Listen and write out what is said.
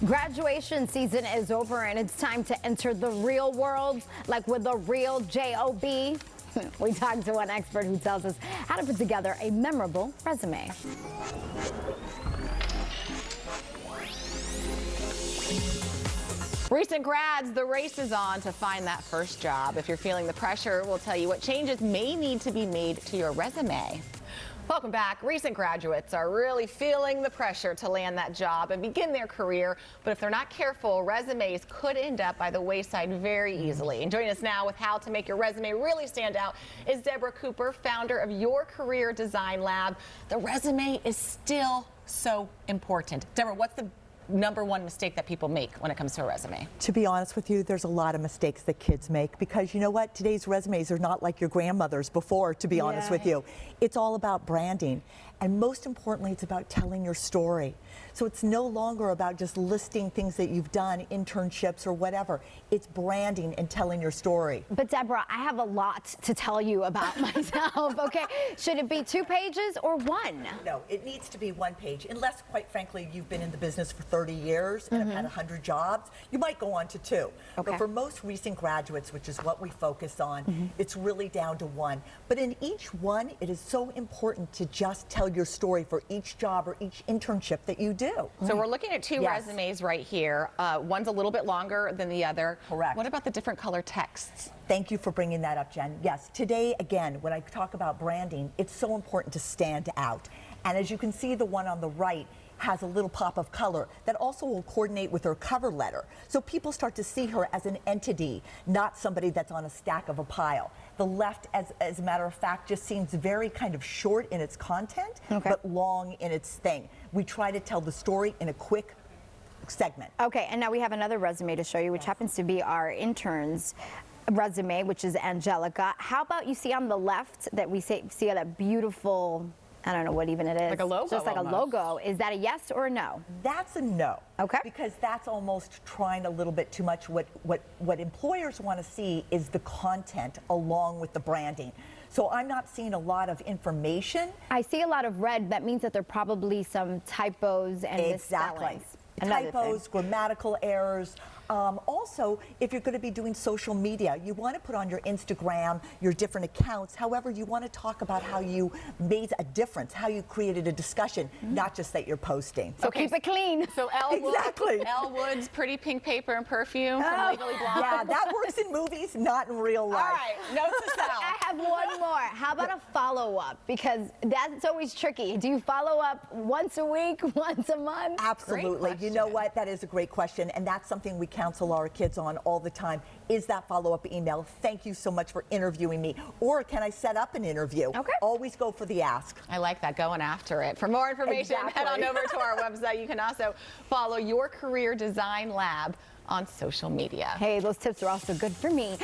Graduation season is over and it's time to enter the real world, like with a real J-O-B. We talked to one expert who tells us how to put together a memorable resume. Recent grads, the race is on to find that first job. If you're feeling the pressure, we'll tell you what changes may need to be made to your resume. Welcome back. Recent graduates are really feeling the pressure to land that job and begin their career. But if they're not careful, resumes could end up by the wayside very easily. And joining us now with how to make your resume really stand out is Deborah Cooper, founder of Your Career Design Lab. The resume is still so important. Deborah, what's the number one mistake that people make when it comes to a resume? To be honest with you, there's a lot of mistakes that kids make because you know what? Today's resumes are not like your grandmother's before, to be honest with you. It's all about branding. And most importantly, it's about telling your story. So it's no longer about just listing things that you've done, internships or whatever. It's branding and telling your story. But Deborah, I have a lot to tell you about myself, okay? Should it be 2 pages or 1? No, it needs to be 1 page. Unless, quite frankly, you've been in the business for 30 years and have had 100 jobs, you might go on to 2. Okay. But for most recent graduates, which is what we focus on, it's really down to 1. But in each one, it is so important to just tell your story for each job or each internship that you do. So we're looking at 2 resumes right here. One's a little bit longer than the other. Correct. What about the different color texts? Thank you for bringing that up, Jen. Yes, today, again, when I talk about branding, it's so important to stand out. And as you can see, the one on the right has a little pop of color that also will coordinate with her cover letter. So people start to see her as an entity, not somebody that's on a stack of a pile. The left, as a matter of fact, just seems very kind of short in its content, but long in its thing. We try to tell the story in a quick segment. Okay, and now we have another resume to show you, which happens to be our intern's resume, which is Angelica. How about you see on the left that we see that beautiful, I don't know what even it is. Like a logo. Just like almost. a logo. Is that a yes or a no? That's a no. Okay. Because that's almost trying a little bit too much. What employers want to see is the content along with the branding. So I'm not seeing a lot of information. I see a lot of red. That means that there are probably some typos and misspellings. Typos, grammatical errors. Also, if you're going to be doing social media, you want to put on your Instagram, your different accounts. However, you want to talk about how you made a difference, how you created a discussion, not just that you're posting. So keep it clean. So Elle Wood's Pretty Pink Paper and Perfume from Legally Blonde. Yeah, that works in movies, not in real life. All right, note to self. I have one more. How about a follow-up? Because that's always tricky. Do you follow up once a week, once a month? Absolutely. You know what? That is a great question, and that's something we counsel our kids on all the time. Is that follow-up email? Thank you so much for interviewing me. Or can I set up an interview? Okay. Always go for the ask. I like that, going after it. For more information, head on over to our website. You can also follow Your Career Design Lab on social media. Hey, those tips are also good for me.